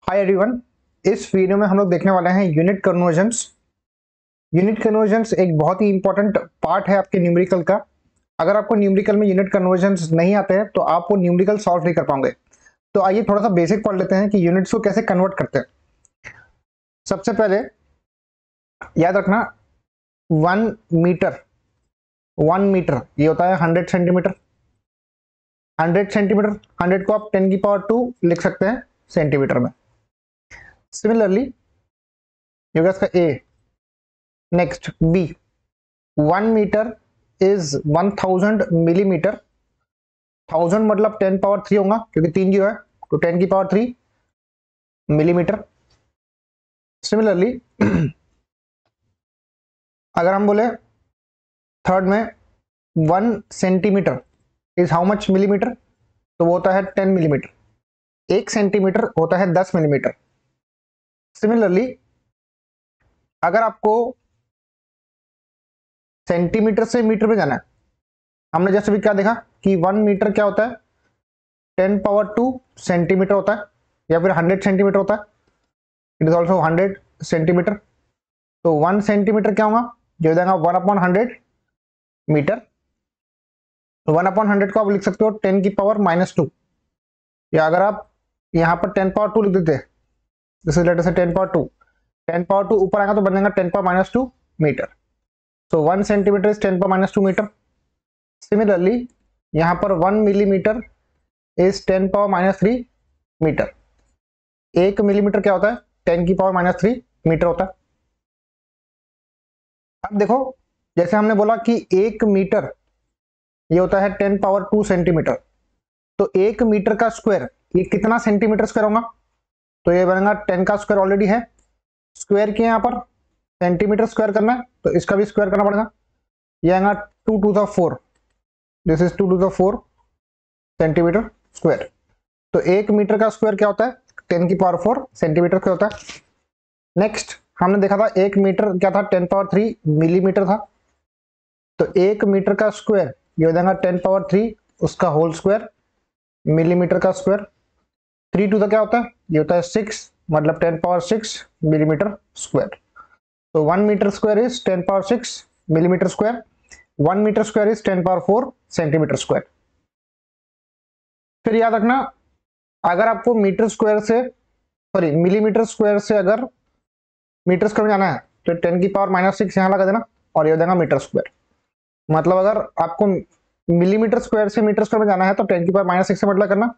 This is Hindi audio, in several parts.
हाय एवरीवन, इस वीडियो में हम लोग देखने वाले हैं यूनिट कन्वर्जन्स। यूनिट कन्वर्जन्स एक बहुत ही इंपॉर्टेंट पार्ट है आपके न्यूमेरिकल का। अगर आपको न्यूमेरिकल में यूनिट कन्वर्जन्स नहीं आते हैं तो आप वो न्यूमेरिकल सॉल्व नहीं कर पाओगे। तो आइए थोड़ा सा बेसिक पढ़ लेते हैं कि यूनिट्स को कैसे कन्वर्ट करते हैं। सबसे पहले याद रखना 1 मीटर ये होता है 100 सेंटीमीटर। 100 सेंटीमीटर, 100 को आप 10 की पावर 2 लिख सकते हैं सेंटीमीटर में। सिमिलरली ये होगा इसका A. Next B, 1 metre is 1000 millimetre. 1000 मतलब 10 पावर 3 होगा क्योंकि 3 जीरो है, तो 10 की पावर 3 मिलीमीटर। सिमिलरली अगर हम बोले थर्ड में 1 centimetre is how much millimetre, तो वो होता है 10 मिलीमीटर। 1 सेंटीमीटर होता है 10 मिलीमीटर। सिमिलरली अगर आपको सेंटीमीटर से मीटर में जाना है, हमने जैसे भी क्या देखा कि 1 मीटर क्या होता है 10 पावर 2 सेंटीमीटर होता है, या फिर 100 सेंटीमीटर होता है। It is also 100 centimetre. तो 1 सेंटीमीटर क्या होगा, जो हो जाएगा 1/100 मीटर। तो 1/100 को आप लिख सकते हो 10 की पावर -2, या अगर आप यहाँ पर 10 पावर 2 लिख देते, दिस इज लेट अस से 10 पावर 2, 10 पावर 2 ऊपर आएगा तो बन जाएगा 10 power -2 metre. So 1 centimetre is 10 power -2 metre. Similarly यहाँ पर 1 millimetre is 10 power -3 metre. 1 millimetre क्या होता है 10 की पावर -3 मीटर होता है। अब देखो, जैसे हमने बोला कि 1 मीटर ये होता है 10 पावर 2 सेंटीमीटर, तो 1 मीटर का स्क्वायर ये कितना सेंटीमीटर स्क्वायर होगा, तो ये बनेगा 10 का स्क्वायर ऑलरेडी है, स्क्वायर किया यहाँ पर सेंटीमीटर स्क्वायर करना है तो इसका भी स्क्वायर करना पड़ेगा। ये आएगा 2 to the 4, this is 2 to the 4 centimetre square. तो 1 मीटर का स्क्वायर क्या होता है 10 की पावर 4 सेंटीमीटर क्या होता है। नेक्स्ट हमने देखा था 1 मीटर क्या था 10 पावर 3 मिलीमीटर था। तो 1 मीटर का स्क्वायर ये हो जाएगा 10 पावर 3 उसका होल स्क्वायर मिलीमीटर का स्क्वायर। 3 टू द क्या होता है, ये होता है 6, मतलब 10 पावर 6 मिलीमीटर स्क्वायर। तो 1 metre square is 10 power 6 millimetre square. 1 metre square is 10 power 4 centimetre square. फिर याद रखना, अगर आपको मीटर स्क्वायर से सॉरी मिलीमीटर स्क्वायर से अगर मीटर स्क्वायर में जाना है तो 10 की पावर -6 यहाँ लगा देना और ये हो जाएगा मीटर स्क्वायर। मतलब अगर आपको मिलीमीटर स्क्वायर से मीटर स्क्वायर में जाना है तो 10 की पावर -6 से मल्टीप्लाई करना,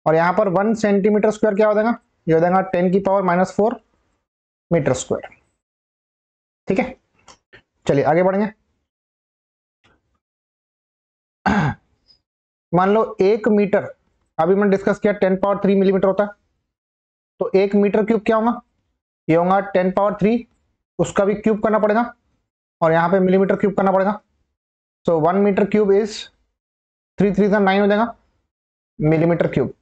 और यहाँ पर 1 सेंटीमीटर स्क्वायर क्या हो जाएगा, ये हो जाएगा 10 की पावर -4 मीटर स्क्वायर। ठीक है, चलिए आगे बढ़ेंगे। मान लो 1 मीटर, अभी मैंने डिस्कस किया 10 पावर 3 मिलीमीटर होता है, तो 1 मीटर क्यूब क्या होगा, ये होगा 10 पावर 3, उसका भी क्यूब करना पड़ेगा और यहाँ पे मिलीमीटर क्यूब करना पड़ेगा। सो 1 मीटर क्यूब इज 3 3 9 हो जाएगा मिलीमीटर क्यूब।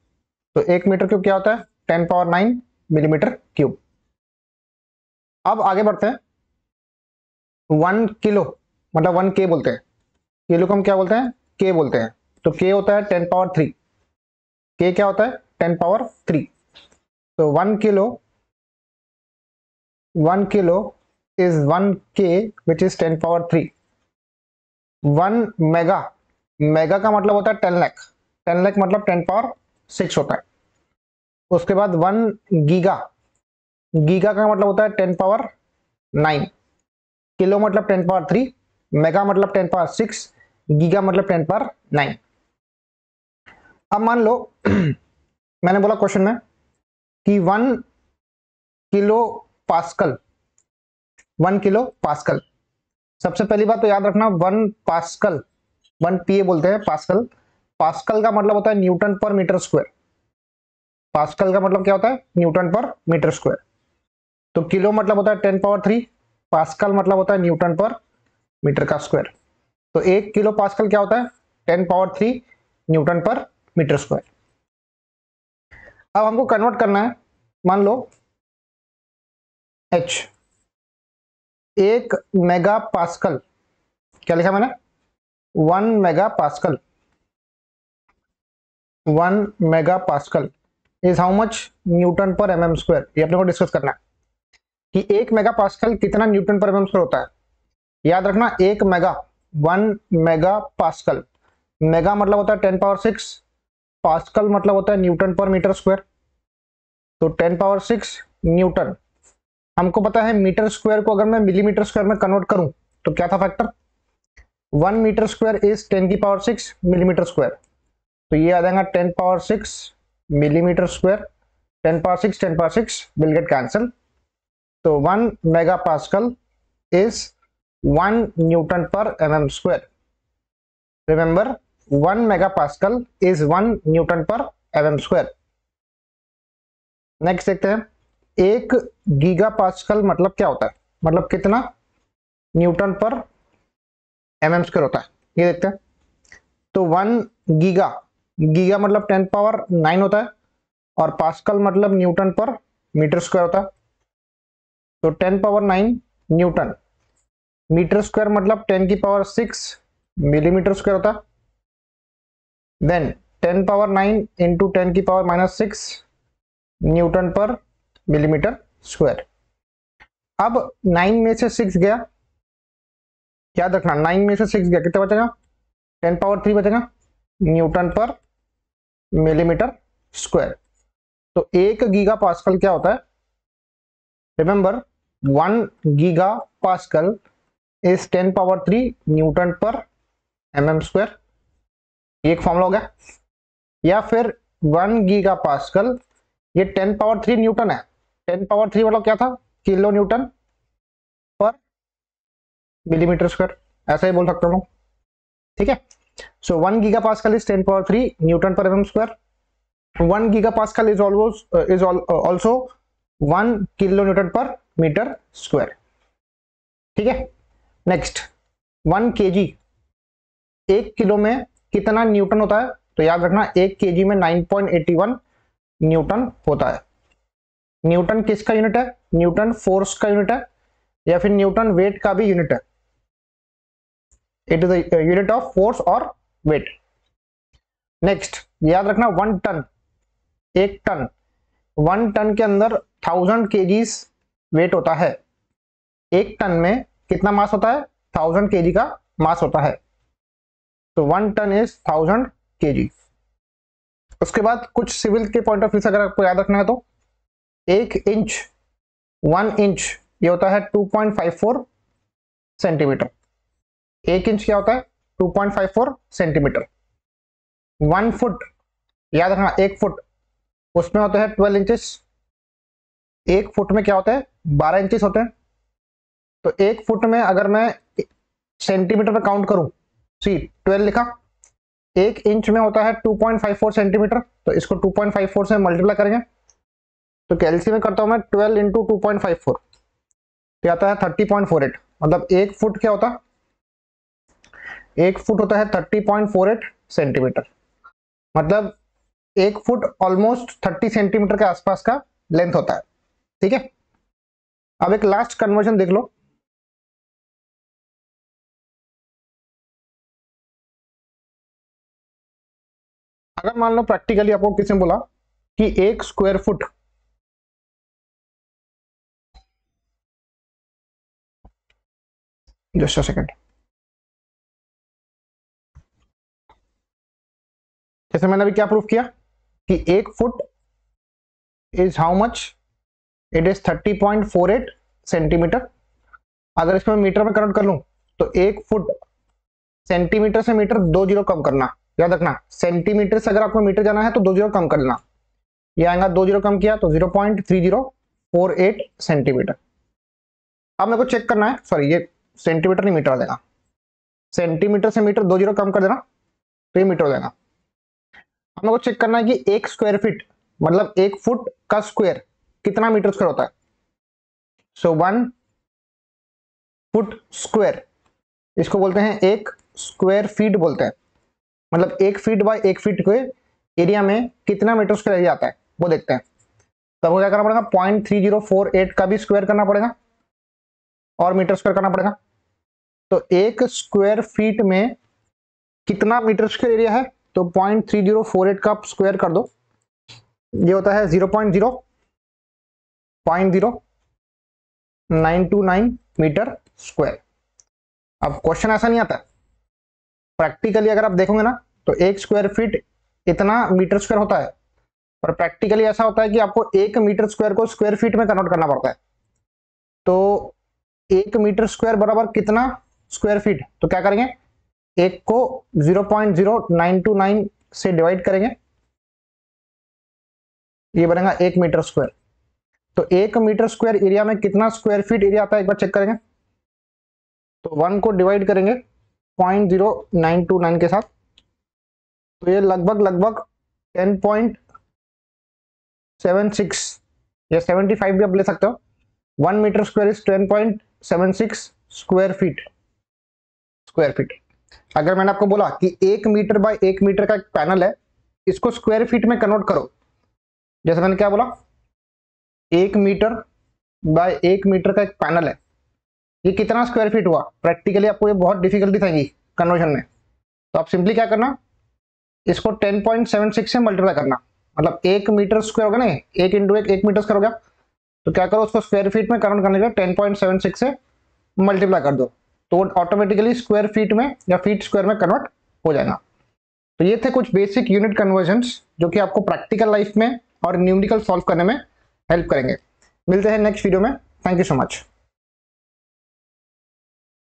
तो 1 मीटर क्यूब क्या होता है 10 पावर 9 मिलीमीटर क्यूब। अब आगे बढ़ते हैं। 1 किलो मतलब 1 के बोलते हैं, किलो को हम क्या बोलते हैं के बोलते हैं। तो के होता है 10 पावर 3, के क्या होता है 10 पावर 3। तो 1 kilo is 1 k which is 10 power 3। 1 mega का मतलब होता है 10 लाख, 10 लाख मतलब 10 पावर 6 होता है। उसके बाद 1 गीगा का मतलब होता है 10 पावर 9। किलो मतलब 10 पावर 3, मेगा मतलब 10 पावर 6, गीगा मतलब 10 पावर 9। अब मान लो मैंने बोला क्वेश्चन में कि 1 किलो पास्कल, 1 किलो पास्कल। सबसे पहली बात तो याद रखना 1 पास्कल, 1 पीए बोलते हैं पास्कल। पास्कल का मतलब होता है Newton per metre square. Pascal का मतलब क्या होता है न्यूटन पर मीटर स्क्वायर। तो किलो मतलब होता है 10 पावर 3, पास्कल मतलब होता है न्यूटन पर मीटर का स्क्वायर। तो 1 किलो पास्कल क्या होता है 10 power 3 newton per metre square. अब हमको कन्वर्ट करना है, मान लो H 1 मेगा पास्कल, क्या लिखा मैंने 1 mega pascal, 1 mega pascal is how much Newton per M M square. ये अपने को डिस्कस करना है कि 1 मेगा पास्कल कितना Newton per M M square होता है। याद रखना 1 मेगा 1 मेगा पास्कल, मेगा मतलब होता है 10 पावर 6, पास्कल मतलब होता है न्यूटन पर मीटर स्क्वायर। तो 10 पावर 6 न्यूटन। हमको पता है मीटर स्क्वायर को अगर मैं मिलीमीटर स्क्वायर में कन्वर्ट करूं तो क्या था फैक्टर, 1 मीटर स्क्वायर इज 10 की पावर 6 मिलीमीटर स्क्वायर। तो ये आ जाएगा 10 power 6 millimetre square. 10 power 6 10 power 6 will get cancel. तो 1 mega pascal is 1 newton per M M square. Remember 1 mega pascal is 1 newton per M M square. Next देखते हैं 1 गीगा पास्कल मतलब क्या होता है, मतलब कितना Newton per M M square होता है, ये देखते हैं। तो 1 गीगा, गीगा मतलब 10 पावर 9 होता है और पास्कल मतलब न्यूटन पर मीटर स्क्वायर होता है। तो 10 पावर 9 न्यूटन, मीटर स्क्वायर मतलब 10 की पावर 6 मिलीमीटर स्क्वायर होता है। देन 10 पावर 9 इंटू 10 की power -6 Newton per millimetre square. अब 9 में से 6 गया, याद रखना 9 में से 6 गया, कितना बचेगा 10 पावर 3 बचेगा न्यूटन पर मिलीमीटर स्क्वायर। तो 1 गीगा पास्कल क्या होता है, remember 1 giga pascal is 10 power 3 newton per M M square. ये एक फॉर्मूला हो गया। या फिर 1 गीगा पास्कल, ये 10 पावर 3 न्यूटन है, 10 पावर 3 मतलब क्या था, kilo newton per millimetre square, ऐसा ही बोल सकता हूँ, ठीक है। So 1 giga pascal is 10 power 3 newton per m square. 1 giga pascal is also 1 kilo newton per metre square, ठीक है। नेक्स्ट 1 केजी, 1 किलो में कितना न्यूटन होता है, तो याद रखना 1 केजी में 9.81 न्यूटन होता है। न्यूटन किसका यूनिट है, न्यूटन फोर्स का यूनिट है या फिर न्यूटन वेट का भी यूनिट है। It is the unit of force और वेट। नेक्स्ट याद रखना 1 टन, 1 टन, 1 टन के अंदर 1000 केजीज वेट होता है। 1 टन में कितना मास होता है, 1000 केजी का मास होता है। तो 1 टन इज 1000 केजी। उसके बाद कुछ सिविल के पॉइंट ऑफ व्यू से अगर आपको याद रखना है तो 1 इंच, 1 इंच ये होता है 2.54 सेंटीमीटर। 1 इंच क्या होता है 2.54 सेंटीमीटर। 1 फुट, याद रखना 1 फुट, उसमें होते हैं 12 इंचेस। 1 फुट में क्या होता है 12 इंचेस होते हैं। तो 1 फुट में अगर मैं सेंटीमीटर में काउंट करूं, सी 12 लिखा, 1 इंच में होता है 2.54 सेंटीमीटर, तो इसको 2.54 से मल्टीप्लाई करेंगे तो कैलसी में करता हूं मैं 12 इंटू 2.54 तो आता है 30.48। मतलब 1 फुट क्या होता है, 1 फुट होता है 30.48 सेंटीमीटर। मतलब 1 फुट ऑलमोस्ट 30 सेंटीमीटर के आसपास का लेंथ होता है, ठीक है। अब एक लास्ट कन्वर्जन देख लो। अगर मान लो प्रैक्टिकली आपको किसी ने बोला कि 1 square foot, just a second, जैसे मैंने अभी क्या प्रूफ किया कि 1 foot is how much, it is 30.48 centimetre. अगर इसमें मीटर में कन्वर्ट कर लूं तो 1 फुट, सेंटीमीटर से मीटर 2 जीरो कम करना, याद रखना सेंटीमीटर से अगर आपको मीटर जाना है तो 2 जीरो कम कर लेना। ये आएगा 2 जीरो कम किया तो 0.3048 सेंटीमीटर। अब मेरे को चेक करना है, सॉरी ये सेंटीमीटर नहीं मीटर आ जाएगा, सेंटीमीटर से मीटर 2 जीरो कम कर देना तो ये मीटर हो जाएगा। अब मेरे को चेक करना है कि 1 स्क्वायर फीट मतलब 1 फुट का स्क्वायर कितना मीटर स्क्वायर होता है। सो 1 फुट स्क्वायर, इसको बोलते हैं 1 स्क्वायर फीट बोलते हैं। मतलब 1 फीट बाय 1 फीट के एरिया में कितना मीटर स्क्वायर एरिया आता है वो देखते हैं। तब वो क्या करना पड़ेगा 0.3048 का भी स्क्वायर करना पड़ेगा और मीटर स्क्वायर करना पड़ेगा। तो 1 स्क्वायर फीट में कितना मीटर स्क्वायर एरिया है, तो 0.3048 का स्क्वायर कर दो ये होता है 0.0929 मीटर स्क्वायर। अब क्वेश्चन ऐसा नहीं आता, प्रैक्टिकली अगर आप देखोगे ना तो 1 स्क्वायर फीट इतना मीटर स्क्वायर होता है, पर प्रैक्टिकली ऐसा होता है कि आपको 1 मीटर स्क्वायर को स्क्वायर फीट में कन्वर्ट करना पड़ता है। तो 1 मीटर स्क्वायर बराबर कितना स्क्वायर फीट, तो क्या करेंगे, एक को 0.0929 से डिवाइड करेंगे, ये बनेगा 1 मीटर स्क्वायर। तो 1 मीटर स्क्वायर एरिया में कितना स्क्वायर फीट एरिया आता है एक बार चेक करेंगे। तो 1 को डिवाइड करेंगे 0.0929 के साथ, तो ये लगभग 10.76 या 75 भी आप ले सकते हो। 1 metre square is 10.76 square feet. अगर मैंने आपको बोला कि 1 मीटर बाय 1 मीटर का एक पैनल है, इसको स्क्वायर फीट में कन्वर्ट करो, जैसे मैंने क्या बोला, 1 मीटर बाय 1 मीटर का एक पैनल है, ये कितना स्क्वायर फीट हुआ। प्रैक्टिकली आपको ये बहुत डिफिकल्टी आएगी कन्वर्जन में, तो आप सिंपली क्या करना, इसको 10.76 से मल्टीप्लाई करना, मतलब 1 मीटर स्क्वायर होगा ना, 1 इंटू 1 मीटर स्क्वायर हो गया, तो क्या करो उसको स्क्वायर फीट में कन्वर्ट करने के लिए 10.76 से मल्टीप्लाई कर दो, तो ऑटोमेटिकली स्क्वायर फीट में या फीट स्क्वायर में कन्वर्ट हो जाएगा। तो ये थे कुछ बेसिक यूनिट कन्वर्जन्स जो कि आपको प्रैक्टिकल लाइफ में और न्यूमेरिकल सॉल्व करने में हेल्प करेंगे। मिलते हैं नेक्स्ट वीडियो में। Thank you so much.